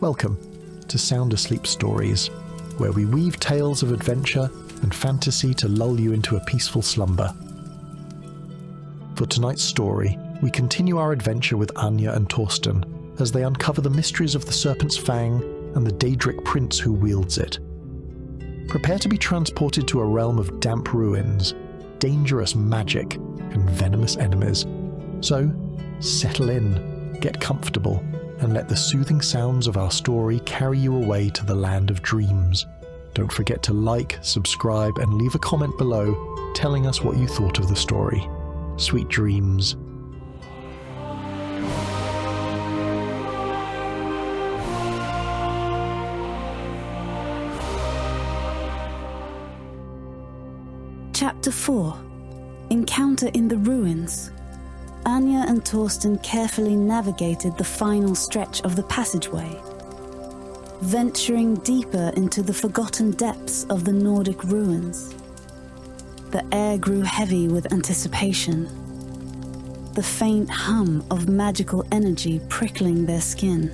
Welcome to Sound Asleep Stories, where we weave tales of adventure and fantasy to lull you into a peaceful slumber. For tonight's story, we continue our adventure with Anya and Torsten as they uncover the mysteries of the Serpent's Fang and the Daedric prince who wields it. Prepare to be transported to a realm of damp ruins, dangerous magic, and venomous enemies. So, settle in, get comfortable, and let the soothing sounds of our story carry you away to the land of dreams. Don't forget to like, subscribe, and leave a comment below telling us what you thought of the story. Sweet dreams. Chapter 4. Encounter in the Ruins. Anya and Torsten carefully navigated the final stretch of the passageway, venturing deeper into the forgotten depths of the Nordic ruins. The air grew heavy with anticipation, the faint hum of magical energy prickling their skin.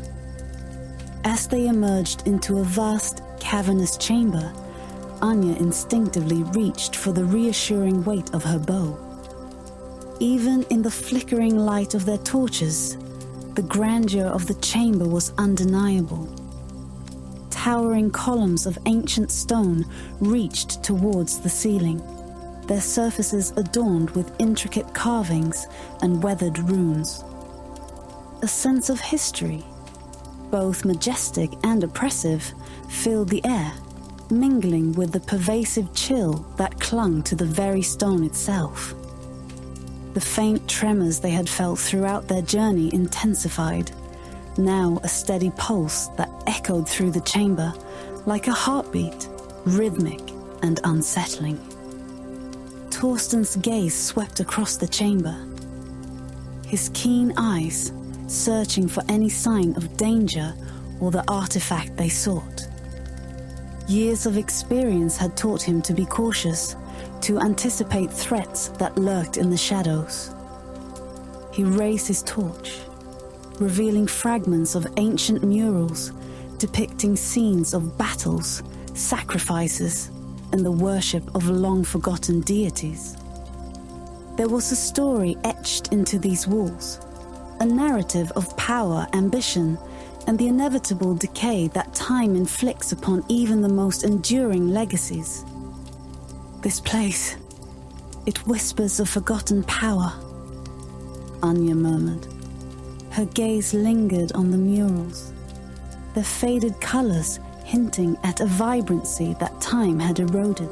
As they emerged into a vast, cavernous chamber, Anya instinctively reached for the reassuring weight of her bow. Even in the flickering light of their torches, the grandeur of the chamber was undeniable. Towering columns of ancient stone reached towards the ceiling, their surfaces adorned with intricate carvings and weathered runes. A sense of history, both majestic and oppressive, filled the air, mingling with the pervasive chill that clung to the very stone itself. The faint tremors they had felt throughout their journey intensified, now a steady pulse that echoed through the chamber like a heartbeat, rhythmic and unsettling. Torsten's gaze swept across the chamber, his keen eyes searching for any sign of danger or the artifact they sought. Years of experience had taught him to be cautious, to anticipate threats that lurked in the shadows. He raised his torch, revealing fragments of ancient murals depicting scenes of battles, sacrifices, and the worship of long-forgotten deities. There was a story etched into these walls, a narrative of power, ambition, and the inevitable decay that time inflicts upon even the most enduring legacies. This place, it whispers of forgotten power, Anya murmured. Her gaze lingered on the murals, their faded colors hinting at a vibrancy that time had eroded.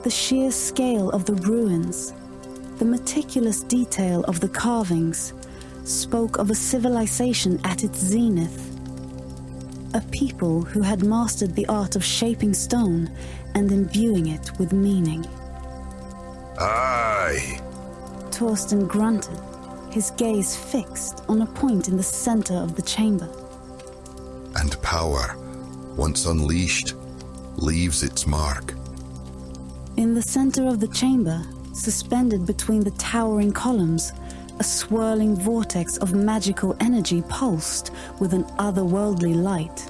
The sheer scale of the ruins, the meticulous detail of the carvings, spoke of a civilization at its zenith. A people who had mastered the art of shaping stone and imbuing it with meaning. Aye, Torsten grunted, his gaze fixed on a point in the center of the chamber. and power, once unleashed, leaves its mark. In the center of the chamber, suspended between the towering columns, a swirling vortex of magical energy pulsed with an otherworldly light.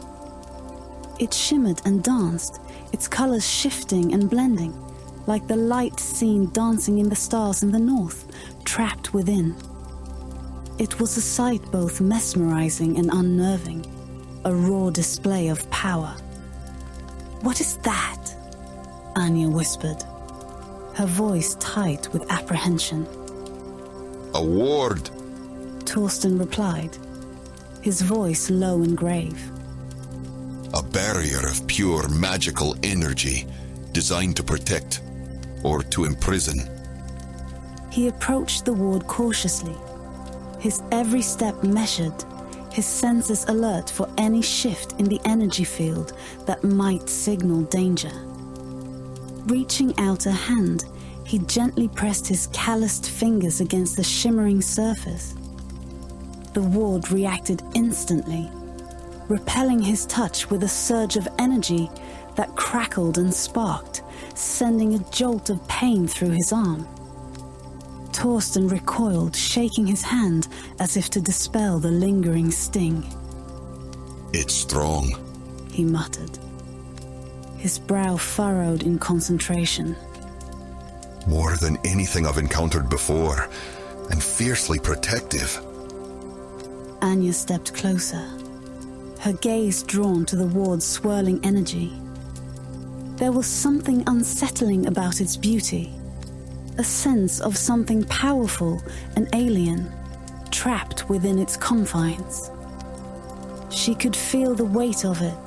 It shimmered and danced, its colors shifting and blending, like the light seen dancing in the stars in the north, trapped within. It was a sight both mesmerizing and unnerving, a raw display of power. "What is that?" Anya whispered, her voice tight with apprehension. A ward! Torsten replied, his voice low and grave. A barrier of pure magical energy designed to protect or to imprison. He approached the ward cautiously, his every step measured, his senses alert for any shift in the energy field that might signal danger. Reaching out a hand, he gently pressed his calloused fingers against the shimmering surface. The ward reacted instantly, repelling his touch with a surge of energy that crackled and sparked, sending a jolt of pain through his arm. Torsten recoiled, shaking his hand as if to dispel the lingering sting. It's strong. He muttered, his brow furrowed in concentration. More than anything I've encountered before, and fiercely protective. Anya stepped closer, her gaze drawn to the ward's swirling energy. There was something unsettling about its beauty, a sense of something powerful and alien, trapped within its confines. She could feel the weight of it,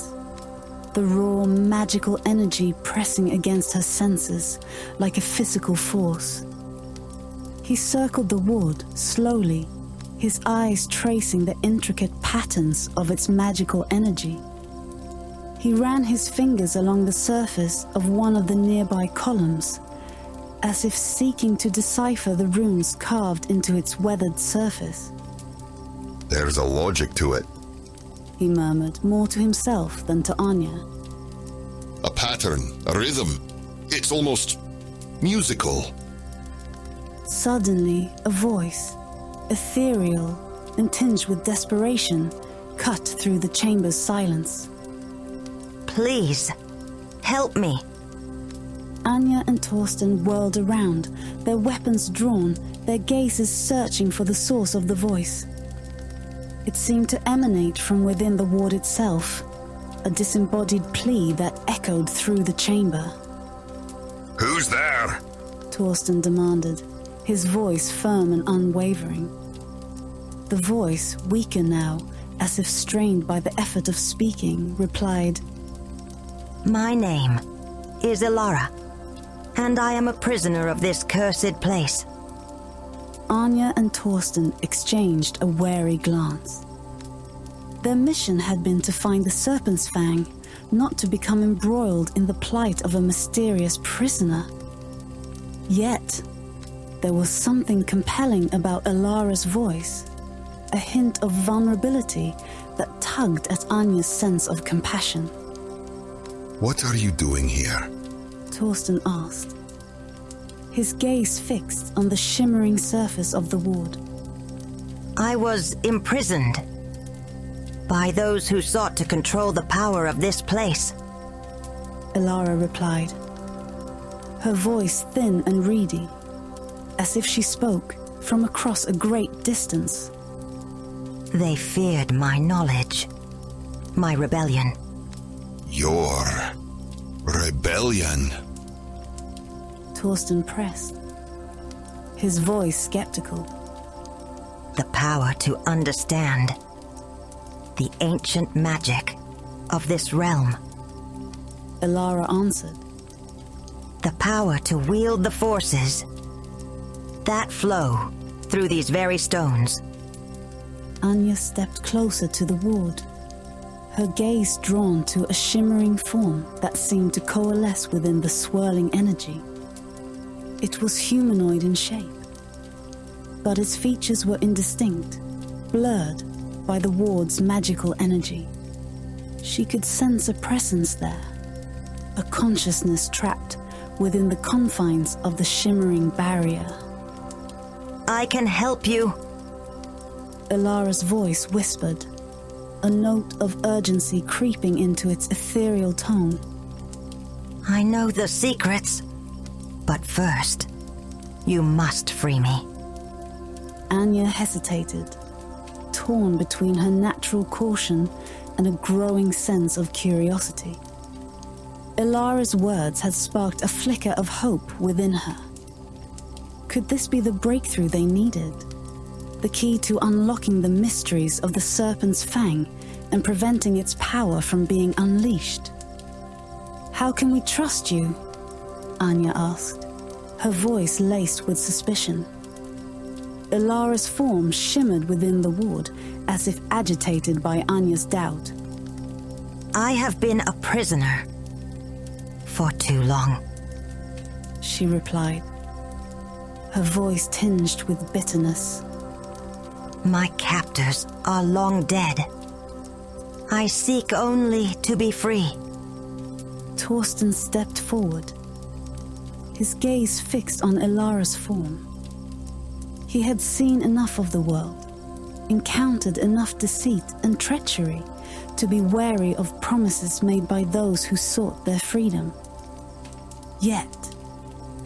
the raw magical energy pressing against her senses like a physical force. He circled the ward slowly, his eyes tracing the intricate patterns of its magical energy. He ran his fingers along the surface of one of the nearby columns, as if seeking to decipher the runes carved into its weathered surface. There's a logic to it. He murmured, more to himself than to Anya. A pattern, a rhythm. It's almost musical. Suddenly, a voice, ethereal and tinged with desperation, cut through the chamber's silence. Please, help me. Anya and Torsten whirled around, their weapons drawn, their gazes searching for the source of the voice. It seemed to emanate from within the ward itself, a disembodied plea that echoed through the chamber. Who's there? Torsten demanded, his voice firm and unwavering. The voice, weaker now, as if strained by the effort of speaking, replied, My name is Elara, and I am a prisoner of this cursed place. Anya and Torsten exchanged a wary glance. Their mission had been to find the Serpent's Fang, not to become embroiled in the plight of a mysterious prisoner. Yet, there was something compelling about Elara's voice, a hint of vulnerability that tugged at Anya's sense of compassion. What are you doing here? Torsten asked, his gaze fixed on the shimmering surface of the ward. I was imprisoned by those who sought to control the power of this place. Elara replied, her voice thin and reedy, as if she spoke from across a great distance. They feared my knowledge, my rebellion. Your rebellion? Torsten pressed, his voice skeptical. The power to understand the ancient magic of this realm. Elara answered, the power to wield the forces that flow through these very stones. Anya stepped closer to the ward, her gaze drawn to a shimmering form that seemed to coalesce within the swirling energy. It was humanoid in shape, but its features were indistinct, blurred by the ward's magical energy. She could sense a presence there, a consciousness trapped within the confines of the shimmering barrier. I can help you, Elara's voice whispered, a note of urgency creeping into its ethereal tone. I know the secrets, but first, you must free me. Anya hesitated, torn between her natural caution and a growing sense of curiosity. Elara's words had sparked a flicker of hope within her. Could this be the breakthrough they needed? The key to unlocking the mysteries of the Serpent's Fang and preventing its power from being unleashed? How can we trust you? Anya asked, her voice laced with suspicion. Elara's form shimmered within the ward, as if agitated by Anya's doubt. I have been a prisoner for too long, she replied, her voice tinged with bitterness. My captors are long dead. I seek only to be free. Torsten stepped forward, his gaze fixed on Elara's form. He had seen enough of the world, encountered enough deceit and treachery to be wary of promises made by those who sought their freedom. Yet,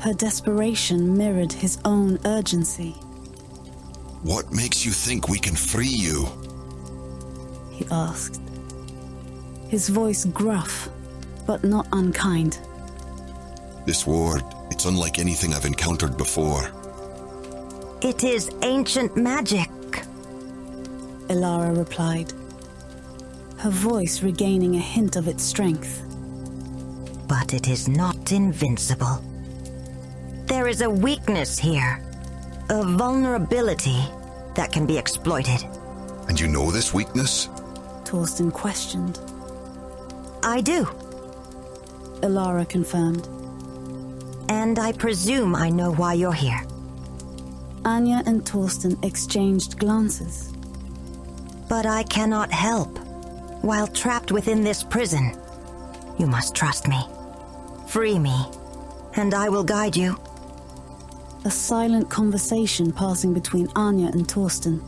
her desperation mirrored his own urgency. What makes you think we can free you? He asked, his voice gruff, but not unkind. This ward, it's unlike anything I've encountered before. It is ancient magic, Elara replied, her voice regaining a hint of its strength. but it is not invincible. There is a weakness here, a vulnerability that can be exploited. And you know this weakness? Torsten questioned. I do, Elara confirmed. and I presume I know why you're here. Anya and Torsten exchanged glances. But I cannot help. While trapped within this prison, you must trust me. Free me, and I will guide you. A silent conversation passing between Anya and Torsten.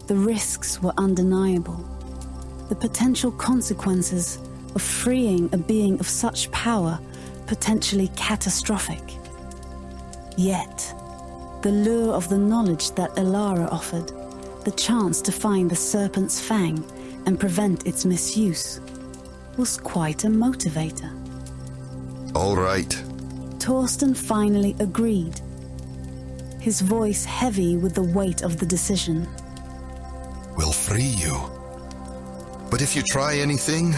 The risks were undeniable. The potential consequences of freeing a being of such power potentially catastrophic. Yet, the lure of the knowledge that Elara offered, the chance to find the Serpent's Fang and prevent its misuse, was quite a motivator. All right. Torsten finally agreed, his voice heavy with the weight of the decision. We'll free you. But if you try anything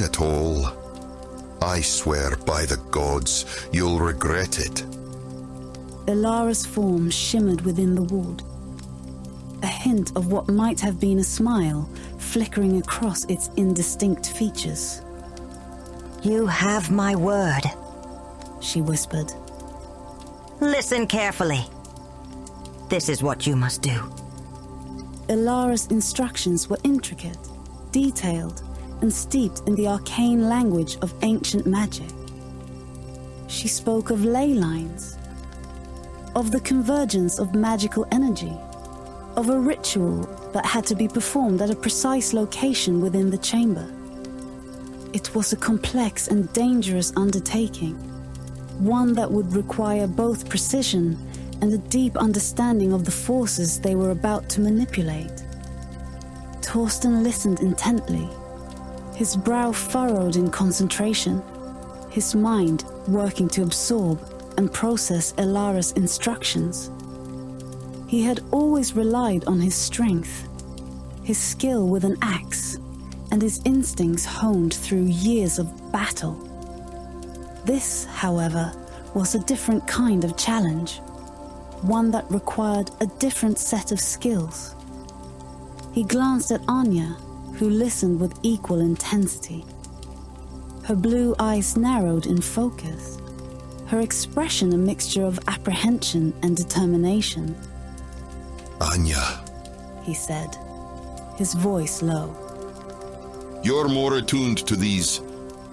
at all, I swear by the gods, you'll regret it. Elara's form shimmered within the ward, a hint of what might have been a smile flickering across its indistinct features. You have my word. She whispered. Listen carefully. This is what you must do. Elara's instructions were intricate, detailed, and steeped in the arcane language of ancient magic. She spoke of ley lines, of the convergence of magical energy, of a ritual that had to be performed at a precise location within the chamber. It was a complex and dangerous undertaking, one that would require both precision and a deep understanding of the forces they were about to manipulate. Torsten listened intently, his brow furrowed in concentration, his mind working to absorb and process Elara's instructions. He had always relied on his strength, his skill with an axe, and his instincts honed through years of battle. This, however, was a different kind of challenge, one that required a different set of skills. He glanced at Anya, who listened with equal intensity. Her blue eyes narrowed in focus, her expression a mixture of apprehension and determination. Anya, He said, his voice low. you're more attuned to these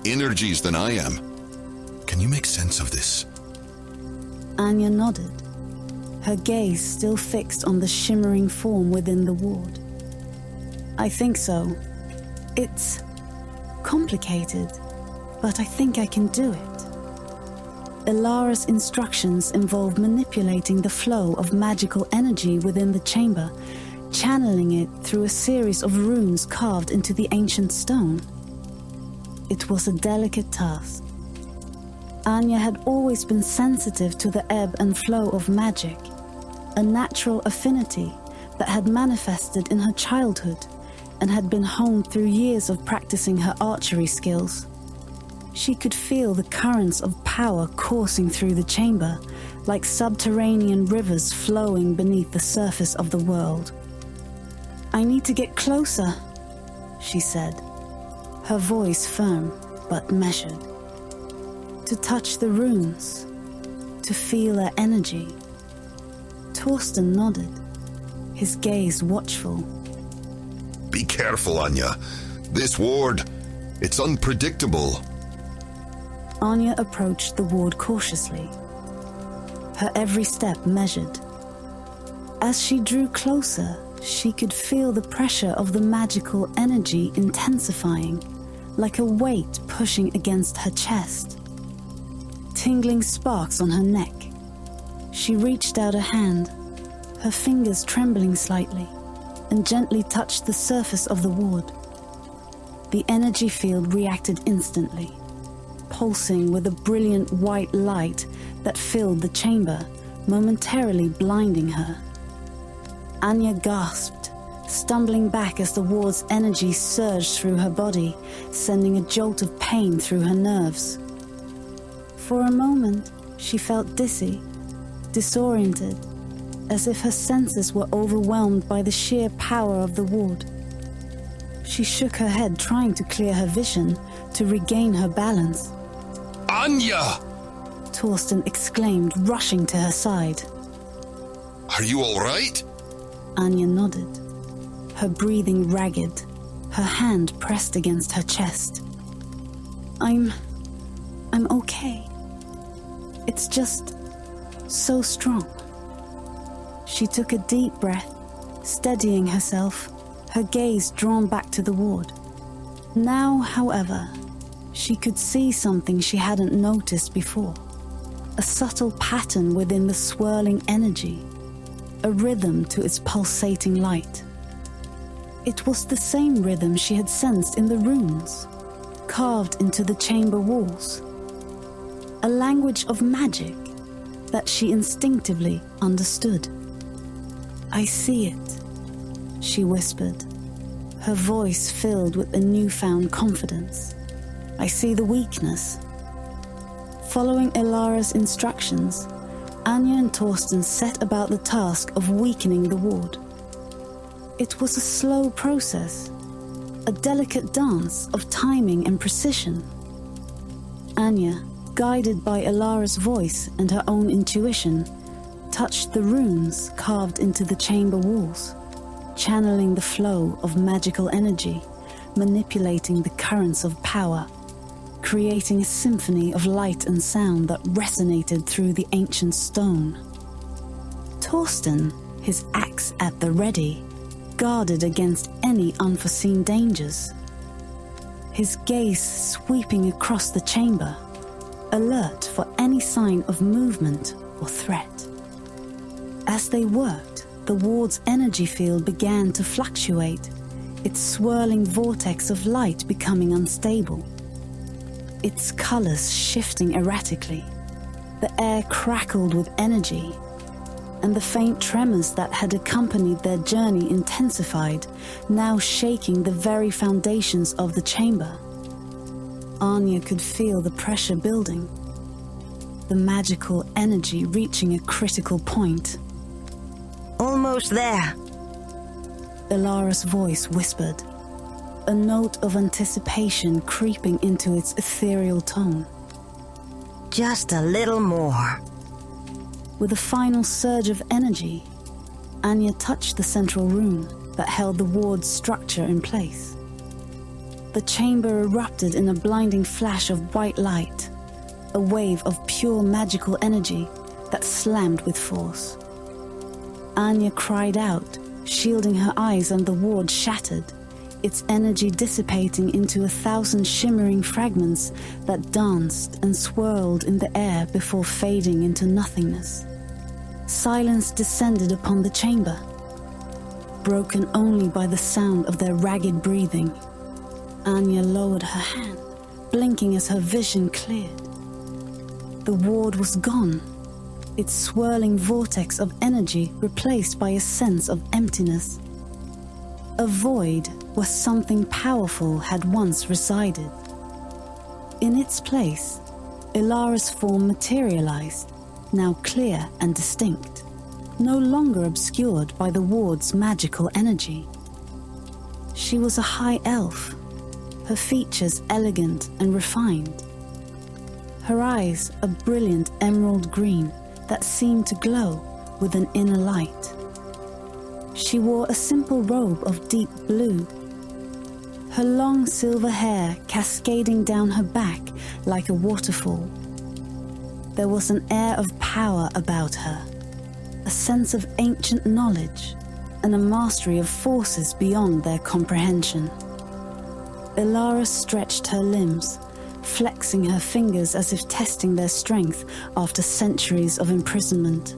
energies than I am. Can you make sense of this? Anya nodded, her gaze still fixed on the shimmering form within the ward. I think so. It's complicated, but I think I can do it. Elara's instructions involve manipulating the flow of magical energy within the chamber, channeling it through a series of runes carved into the ancient stone. It was a delicate task. Anya had always been sensitive to the ebb and flow of magic, a natural affinity that had manifested in her childhood and had been honed through years of practicing her archery skills. She could feel the currents of power coursing through the chamber, like subterranean rivers flowing beneath the surface of the world. I need to get closer, she said, her voice firm but measured. To touch the runes, to feel their energy. Torsten nodded, his gaze watchful. Be careful, Anya. This ward, it's unpredictable. Anya approached the ward cautiously, her every step measured. As she drew closer, She could feel the pressure of the magical energy intensifying, like a weight pushing against her chest. Tingling sparks on her neck. She reached out a hand, her fingers trembling slightly, and gently touched the surface of the ward. The energy field reacted instantly, pulsing with a brilliant white light that filled the chamber, momentarily blinding her. Anya gasped, stumbling back as the ward's energy surged through her body, sending a jolt of pain through her nerves. For a moment, she felt dizzy, disoriented, as if her senses were overwhelmed by the sheer power of the ward. She shook her head, trying to clear her vision, to regain her balance. Anya! Torsten exclaimed, rushing to her side. Are you all right? Anya nodded, her breathing ragged, her hand pressed against her chest. I'm okay. It's just so strong. She took a deep breath, steadying herself, her gaze drawn back to the ward. Now, however, she could see something she hadn't noticed before. A subtle pattern within the swirling energy, a rhythm to its pulsating light. It was the same rhythm she had sensed in the runes, carved into the chamber walls. A language of magic that she instinctively understood. "I see it," she whispered, her voice filled with a newfound confidence. "I see the weakness." Following Elara's instructions, Anya and Torsten set about the task of weakening the ward. It was a slow process, a delicate dance of timing and precision. Anya, guided by Elara's voice and her own intuition, touched the runes carved into the chamber walls, channeling the flow of magical energy, manipulating the currents of power, creating a symphony of light and sound that resonated through the ancient stone. Torsten, his axe at the ready, guarded against any unforeseen dangers. His gaze sweeping across the chamber, alert for any sign of movement or threat. As they worked, the ward's energy field began to fluctuate, its swirling vortex of light becoming unstable. Its colors shifting erratically, the air crackled with energy, and the faint tremors that had accompanied their journey intensified, now shaking the very foundations of the chamber. Anya could feel the pressure building, the magical energy reaching a critical point. Almost there. Elara's voice whispered, a note of anticipation creeping into its ethereal tone. Just a little more. With a final surge of energy, Anya touched the central rune that held the ward's structure in place. The chamber erupted in a blinding flash of white light, a wave of pure magical energy that slammed with force. Anya cried out, shielding her eyes, and the ward shattered, its energy dissipating into 1,000 shimmering fragments that danced and swirled in the air before fading into nothingness. Silence descended upon the chamber, broken only by the sound of their ragged breathing. Anya lowered her hand, blinking as her vision cleared. The ward was gone, its swirling vortex of energy replaced by a sense of emptiness. A void where something powerful had once resided. In its place, Elara's form materialized, now clear and distinct, no longer obscured by the ward's magical energy. She was a high elf, her features elegant and refined. Her eyes a brilliant emerald green that seemed to glow with an inner light. She wore a simple robe of deep blue, her long silver hair cascading down her back like a waterfall. There was an air of power about her, a sense of ancient knowledge, and a mastery of forces beyond their comprehension. Elara stretched her limbs, flexing her fingers as if testing their strength after centuries of imprisonment.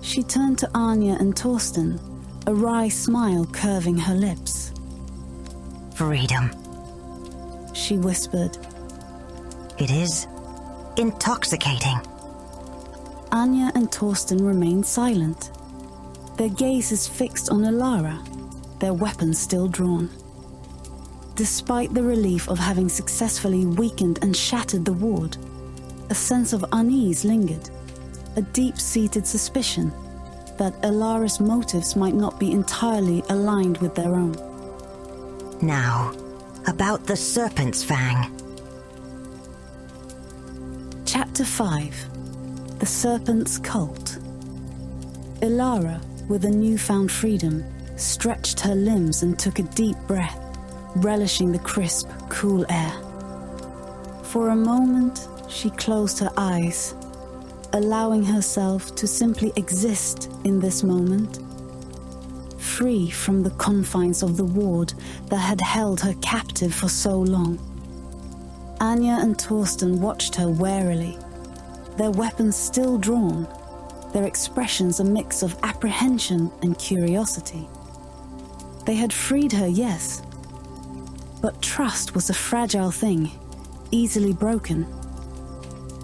She turned to Anya and Torsten, a wry smile curving her lips. Freedom, she whispered. it is intoxicating. Anya and Torsten remained silent, their gazes fixed on Elara, their weapons still drawn. Despite the relief of having successfully weakened and shattered the ward, a sense of unease lingered, a deep-seated suspicion that Elara's motives might not be entirely aligned with their own. Now, about the Serpent's Fang. Chapter 5: The Serpent's Cult. Elara, with a newfound freedom, stretched her limbs and took a deep breath, relishing the crisp, cool air. For a moment, she closed her eyes, allowing herself to simply exist in this moment, free from the confines of the ward that had held her captive for so long. Anya and Torsten watched her warily, their weapons still drawn, their expressions a mix of apprehension and curiosity. They had freed her, yes, but trust was a fragile thing, easily broken,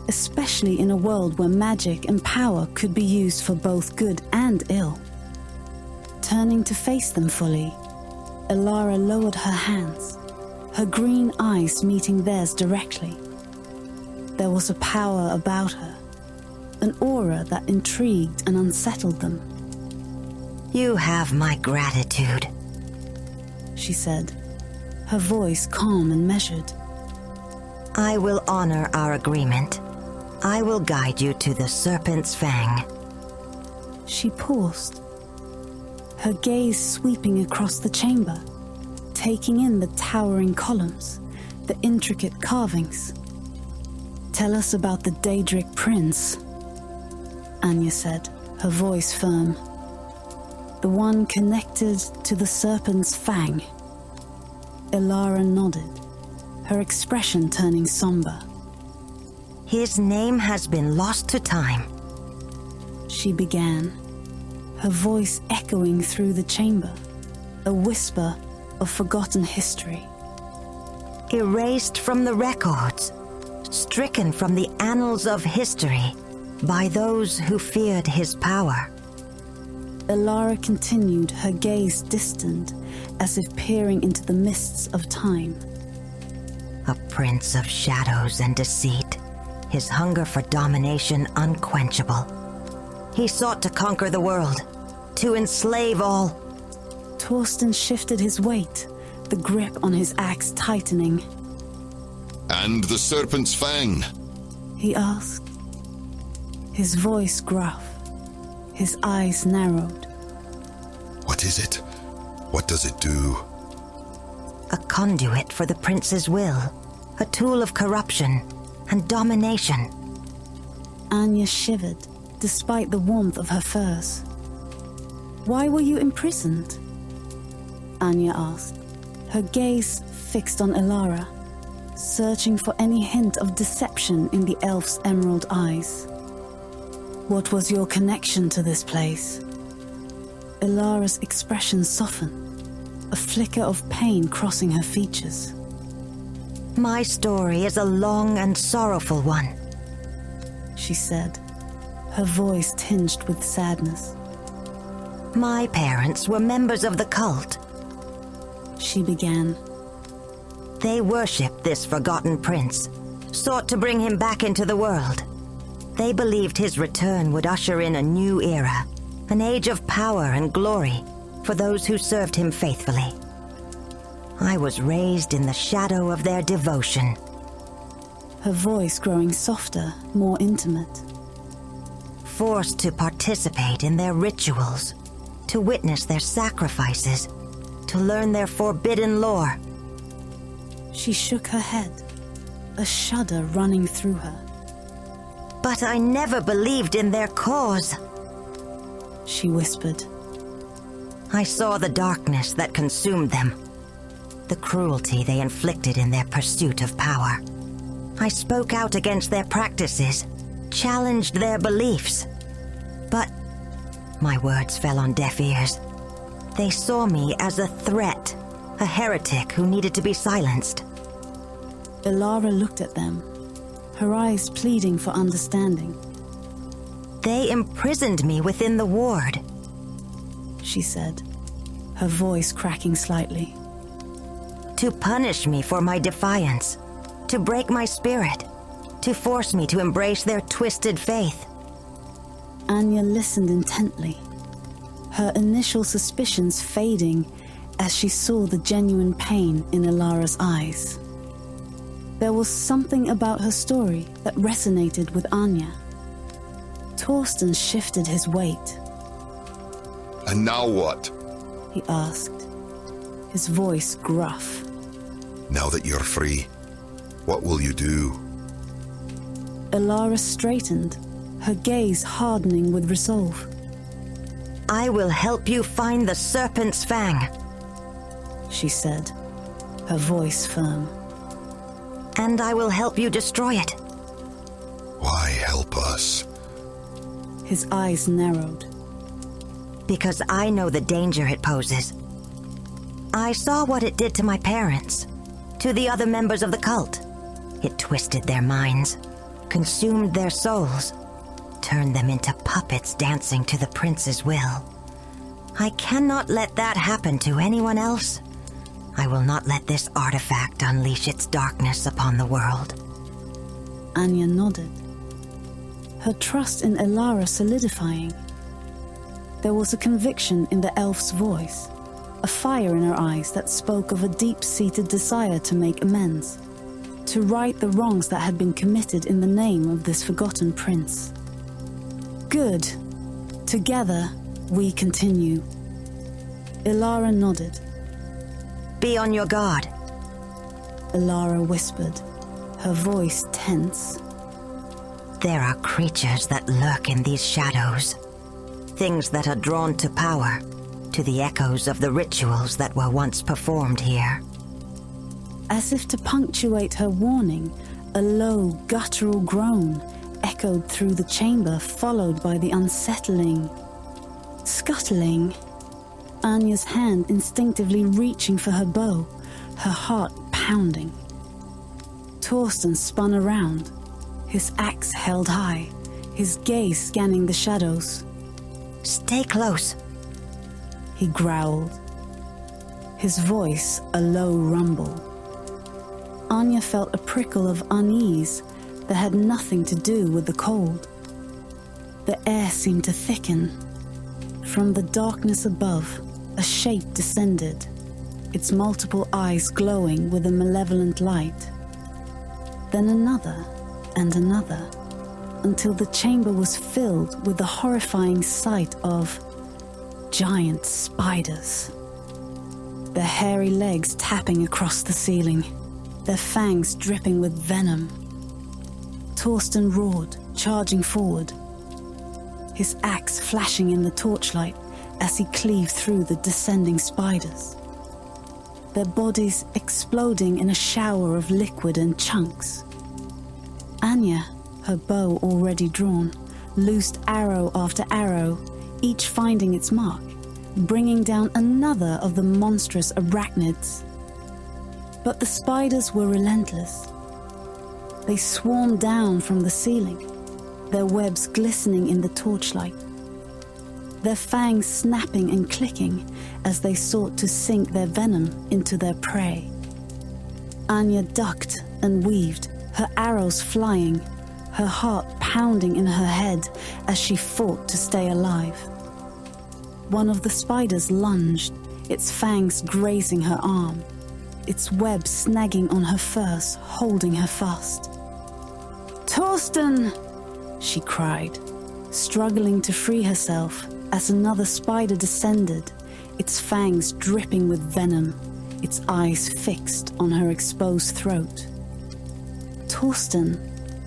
especially in a world where magic and power could be used for both good and ill. Turning to face them fully, Elara lowered her hands, her green eyes meeting theirs directly. There was a power about her, an aura that intrigued and unsettled them. You have my gratitude, she said, her voice calm and measured. I will honor our agreement. I will guide you to the Serpent's Fang. She paused, her gaze sweeping across the chamber, taking in the towering columns, the intricate carvings. Tell us about the Daedric Prince, Anya said, her voice firm. The one connected to the Serpent's Fang. Elara nodded, her expression turning somber. His name has been lost to time, she began, her voice echoing through the chamber, a whisper of forgotten history. erased from the records, stricken from the annals of history by those who feared his power. Elara continued, her gaze distant, as if peering into the mists of time. A prince of shadows and deceit, his hunger for domination unquenchable. He sought to conquer the world, to enslave all. Torsten shifted his weight, the grip on his axe tightening. And the Serpent's Fang? He asked, his voice gruff, his eyes narrowed. What is it? What does it do? A conduit for the prince's will, a tool of corruption and domination. Anya shivered, despite the warmth of her furs. Why were you imprisoned? Anya asked, her gaze fixed on Elara, searching for any hint of deception in the elf's emerald eyes. What was your connection to this place? Elara's expression softened, a flicker of pain crossing her features. My story is a long and sorrowful one, she said, her voice tinged with sadness. My parents were members of the cult. She began. They worshipped this forgotten prince, sought to bring him back into the world. They believed his return would usher in a new era, an age of power and glory for those who served him faithfully. I was raised in the shadow of their devotion. Her voice growing softer, more intimate. Forced to participate in their rituals, to witness their sacrifices, to learn their forbidden lore. She shook her head, a shudder running through her. But I never believed in their cause, she whispered. I saw the darkness that consumed them, the cruelty they inflicted in their pursuit of power. I spoke out against their practices, challenged their beliefs. But my words fell on deaf ears. They saw me as a threat, a heretic who needed to be silenced. Ilara looked at them, her eyes pleading for understanding. They imprisoned me within the ward, she said, her voice cracking slightly. to punish me for my defiance, to break my spirit, to force me to embrace their twisted faith. Anya listened intently, her initial suspicions fading as she saw the genuine pain in Ilara's eyes. There was something about her story that resonated with Anya. Torsten shifted his weight. And now what? He asked, his voice gruff. Now that you're free, what will you do? Ilara straightened, her gaze hardening with resolve. I will help you find the Serpent's Fang, she said, her voice firm. and I will help you destroy it. Why help us? His eyes narrowed. Because I know the danger it poses. I saw what it did to my parents, to the other members of the cult. It twisted their minds, consumed their souls, turned them into puppets dancing to the prince's will. I cannot let that happen to anyone else. I will not let this artifact unleash its darkness upon the world. Anya nodded, her trust in Ilara solidifying. There was a conviction in the elf's voice, a fire in her eyes that spoke of a deep-seated desire to make amends, to right the wrongs that had been committed in the name of this forgotten prince. Good. Together, we continue. Ilara nodded. Be on your guard. Ilara whispered, her voice tense. There are creatures that lurk in these shadows. Things that are drawn to power, to the echoes of the rituals that were once performed here. As if to punctuate her warning, a low, guttural groan echoed through the chamber, followed by the unsettling scuttling. Anya's hand instinctively reaching for her bow, her heart pounding. Torsten spun around, his axe held high, his gaze scanning the shadows. Stay close, he growled, his voice a low rumble. Anya felt a prickle of unease that had nothing to do with the cold. The air seemed to thicken. From the darkness above, a shape descended, its multiple eyes glowing with a malevolent light. Then another and another, until the chamber was filled with the horrifying sight of giant spiders. Their hairy legs tapping across the ceiling, their fangs dripping with venom. Torsten roared, charging forward, his axe flashing in the torchlight as he cleaved through the descending spiders, their bodies exploding in a shower of liquid and chunks. Anya, her bow already drawn, loosed arrow after arrow, each finding its mark, bringing down another of the monstrous arachnids. But the spiders were relentless. They swarmed down from the ceiling, their webs glistening in the torchlight, their fangs snapping and clicking as they sought to sink their venom into their prey. Anya ducked and weaved, her arrows flying, her heart pounding in her head as she fought to stay alive. One of the spiders lunged, its fangs grazing her arm, its web snagging on her furs, holding her fast. "Torsten!" she cried, struggling to free herself as another spider descended, its fangs dripping with venom, its eyes fixed on her exposed throat. Torsten,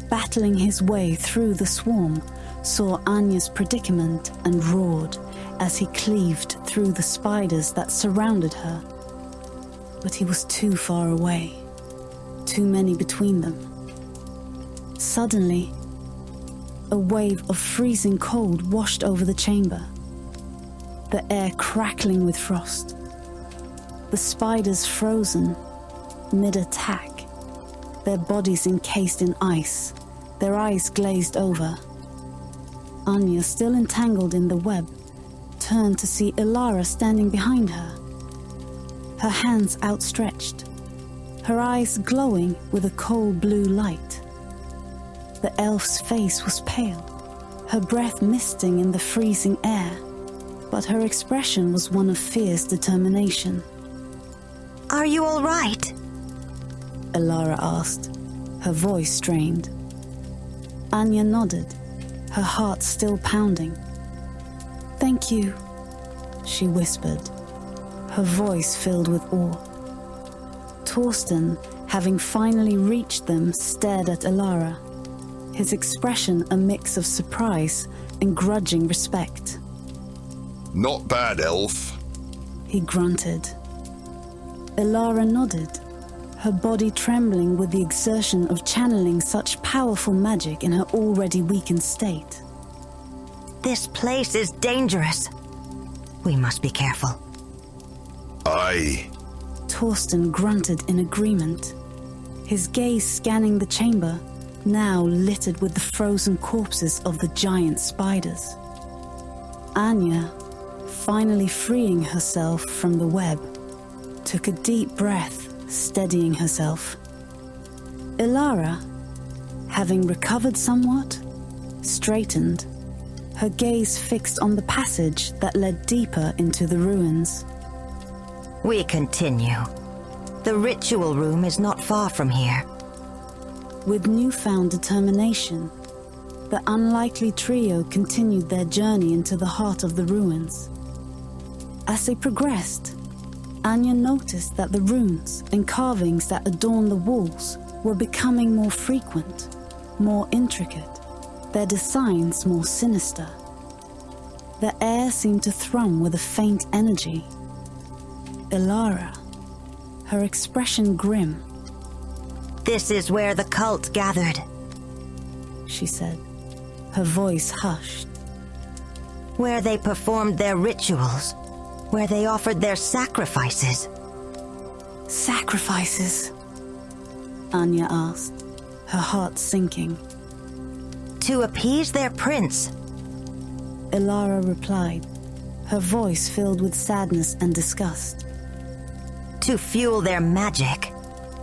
battling his way through the swarm, saw Anya's predicament and roared, as he cleaved through the spiders that surrounded her. But he was too far away, too many between them. Suddenly, a wave of freezing cold washed over the chamber, the air crackling with frost. The spiders frozen, mid-attack, their bodies encased in ice, their eyes glazed over. Anya, still entangled in the web, turned to see Ilara standing behind her, her hands outstretched, her eyes glowing with a cold blue light. The elf's face was pale, her breath misting in the freezing air, but her expression was one of fierce determination. Are you all right? Ilara asked, her voice strained. Anya nodded, her heart still pounding. "Thank you," she whispered, her voice filled with awe. Torsten, having finally reached them, stared at Ilara, his expression a mix of surprise and grudging respect. Not bad, elf. He grunted. Ilara nodded, her body trembling with the exertion of channeling such powerful magic in her already weakened state. This place is dangerous. We must be careful. Aye. Torsten grunted in agreement, his gaze scanning the chamber, now littered with the frozen corpses of the giant spiders. Anya, finally freeing herself from the web, took a deep breath, steadying herself. Ilara, having recovered somewhat, straightened, her gaze fixed on the passage that led deeper into the ruins. We continue. The ritual room is not far from here. With newfound determination, the unlikely trio continued their journey into the heart of the ruins. As they progressed, Anya noticed that the runes and carvings that adorned the walls were becoming more frequent, more intricate, their designs more sinister. The air seemed to thrum with a faint energy. Ilara, her expression grim. This is where the cult gathered, she said, her voice hushed. where they performed their rituals, where they offered their sacrifices. Sacrifices? Anya asked, her heart sinking. To appease their prince. Ilara replied, her voice filled with sadness and disgust. To fuel their magic,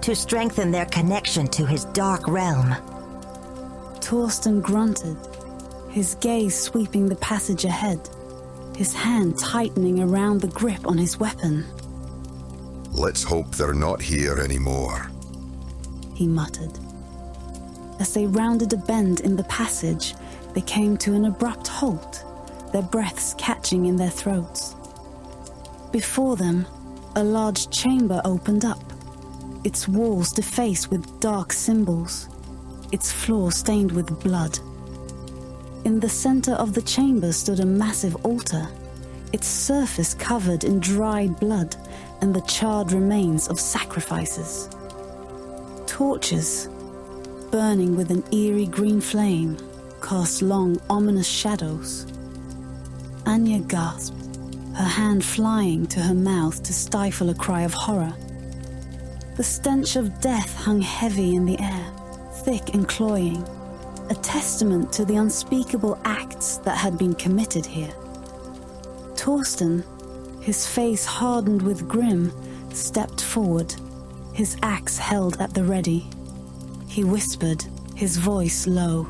to strengthen their connection to his dark realm. Torsten grunted, his gaze sweeping the passage ahead, his hand tightening around the grip on his weapon. Let's hope they're not here anymore, he muttered. As they rounded a bend in the passage, they came to an abrupt halt, their breaths catching in their throats. Before them, a large chamber opened up, its walls defaced with dark symbols, its floor stained with blood. In the center of the chamber stood a massive altar, its surface covered in dried blood and the charred remains of sacrifices. Torches, burning with an eerie green flame, cast long, ominous shadows. Anya gasped, her hand flying to her mouth to stifle a cry of horror. The stench of death hung heavy in the air, thick and cloying, a testament to the unspeakable acts that had been committed here. Torsten, his face hardened with grim, stepped forward, his axe held at the ready. He whispered, his voice low.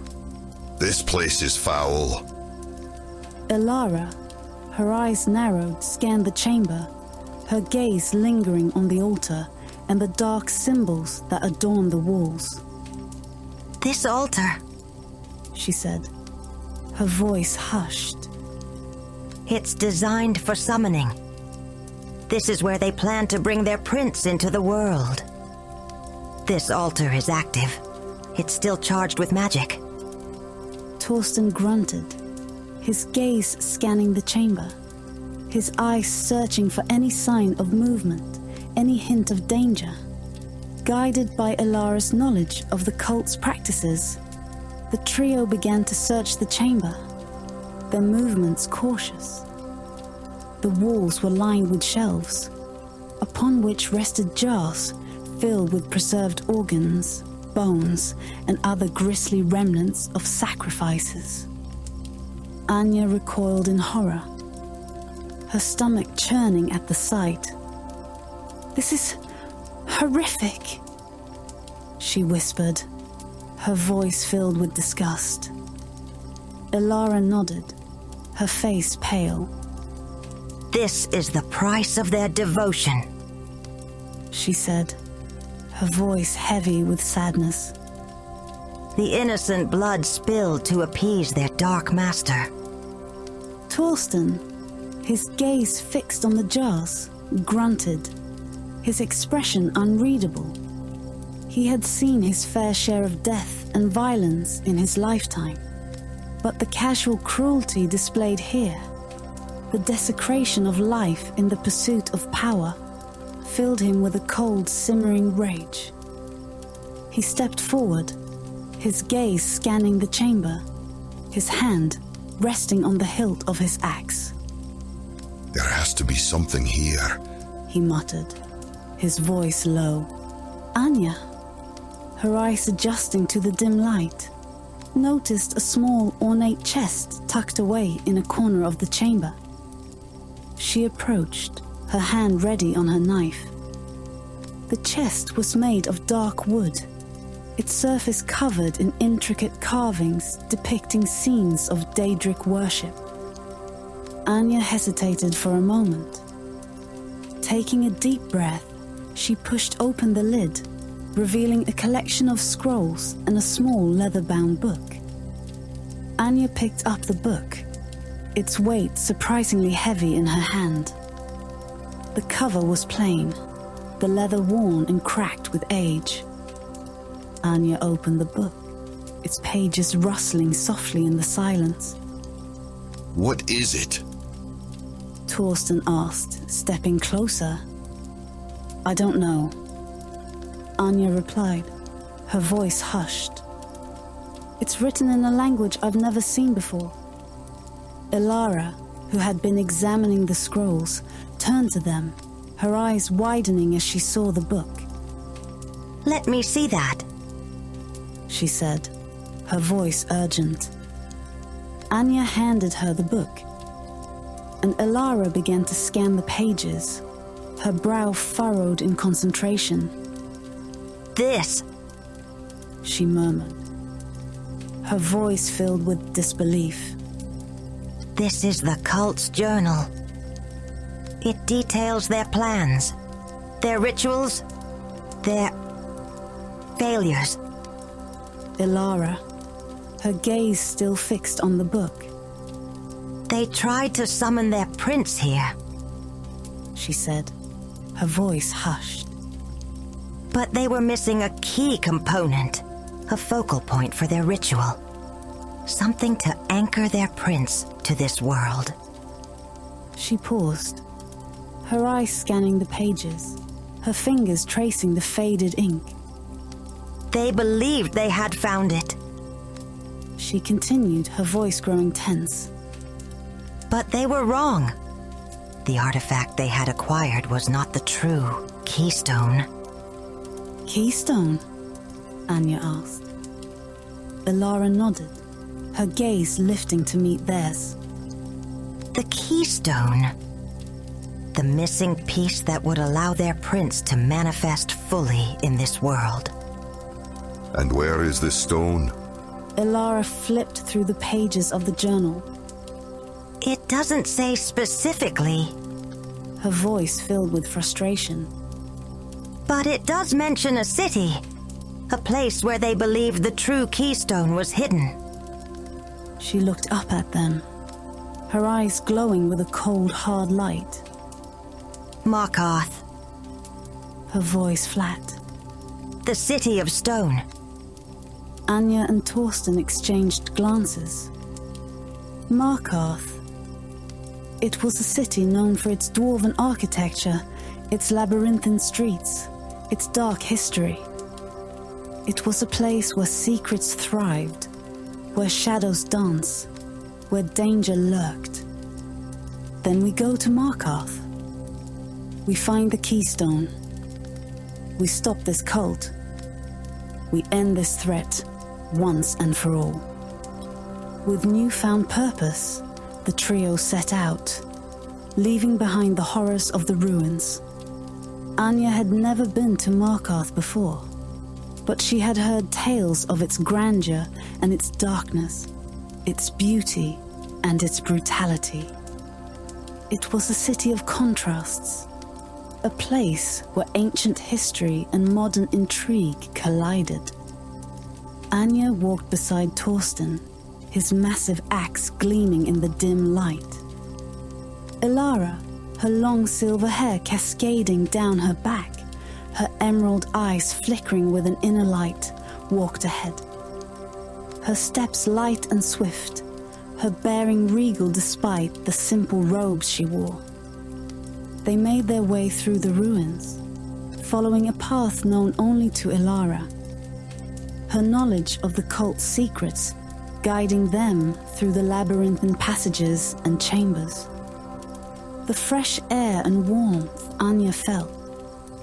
This place is foul. Ilara, her eyes narrowed, scanned the chamber, her gaze lingering on the altar and the dark symbols that adorned the walls. This altar, she said, her voice hushed. It's designed for summoning. This is where they plan to bring their prince into the world. This altar is active. It's still charged with magic. Torsten grunted, his gaze scanning the chamber, his eyes searching for any sign of movement, any hint of danger. Guided by Elara's knowledge of the cult's practices, the trio began to search the chamber, their movements cautious. The walls were lined with shelves, upon which rested jars filled with preserved organs, bones, and other grisly remnants of sacrifices. Anya recoiled in horror, her stomach churning at the sight. "This is horrific," she whispered, her voice filled with disgust. Elara nodded, her face pale. "This is the price of their devotion," she said, her voice heavy with sadness. "The innocent blood spilled to appease their dark master." Torsten, his gaze fixed on the jars, grunted, his expression unreadable. He had seen his fair share of death and violence in his lifetime, but the casual cruelty displayed here, the desecration of life in the pursuit of power, filled him with a cold, simmering rage. He stepped forward, his gaze scanning the chamber, his hand resting on the hilt of his axe. There has to be something here, he muttered, his voice low. Anya, her eyes adjusting to the dim light, noticed a small, ornate chest tucked away in a corner of the chamber. She approached, her hand ready on her knife. The chest was made of dark wood, its surface covered in intricate carvings depicting scenes of Daedric worship. Anya hesitated for a moment. Taking a deep breath, she pushed open the lid, revealing a collection of scrolls and a small leather-bound book. Anya picked up the book, its weight surprisingly heavy in her hand. The cover was plain, the leather worn and cracked with age. Anya opened the book, its pages rustling softly in the silence. What is it? Torsten asked, stepping closer. I don't know, Anya replied, her voice hushed. It's written in a language I've never seen before. Elara, who had been examining the scrolls, turned to them, her eyes widening as she saw the book. "Let me see that," she said, her voice urgent. Anya handed her the book, and Elara began to scan the pages, her brow furrowed in concentration. "This," she murmured, her voice filled with disbelief. "This is the cult's journal. It details their plans, their rituals, their failures." Elara, her gaze still fixed on the book. "They tried to summon their prince here," she said, her voice hushed. "But they were missing a key component, a focal point for their ritual. Something to anchor their prince to this world." She paused, her eyes scanning the pages, her fingers tracing the faded ink. "They believed they had found it," she continued, her voice growing tense. "but they were wrong. The artifact they had acquired was not the true keystone." Keystone? Anya asked. Elara nodded, her gaze lifting to meet theirs. "The keystone. The missing piece that would allow their prince to manifest fully in this world." And where is this stone? Elara flipped through the pages of the journal. "It doesn't say specifically, Her voice filled with frustration. but it does mention a city, a place where they believed the true keystone was hidden." She looked up at them, her eyes glowing with a cold, hard light. "Markarth, Her voice flat. the city of stone." Anya and Torsten exchanged glances. Markarth. It was a city known for its dwarven architecture, its labyrinthine streets, its dark history. It was a place where secrets thrived, where shadows dance, where danger lurked. Then we go to Markarth. We find the keystone. We stop this cult. We end this threat once and for all. With newfound purpose, the trio set out, leaving behind the horrors of the ruins. Anya had never been to Markarth before, but she had heard tales of its grandeur and its darkness, its beauty and its brutality. It was a city of contrasts, a place where ancient history and modern intrigue collided. Anya walked beside Torsten, his massive axe gleaming in the dim light. Ilara, her long silver hair cascading down her back, her emerald eyes flickering with an inner light, walked ahead. Her steps light and swift, her bearing regal despite the simple robes she wore. They made their way through the ruins, following a path known only to Ilara. Her knowledge of the cult's secrets guiding them through the labyrinthine passages and chambers. The fresh air and warmth Anya felt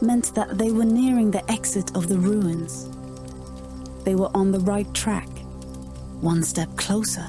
meant that they were nearing the exit of the ruins. They were on the right track, one step closer.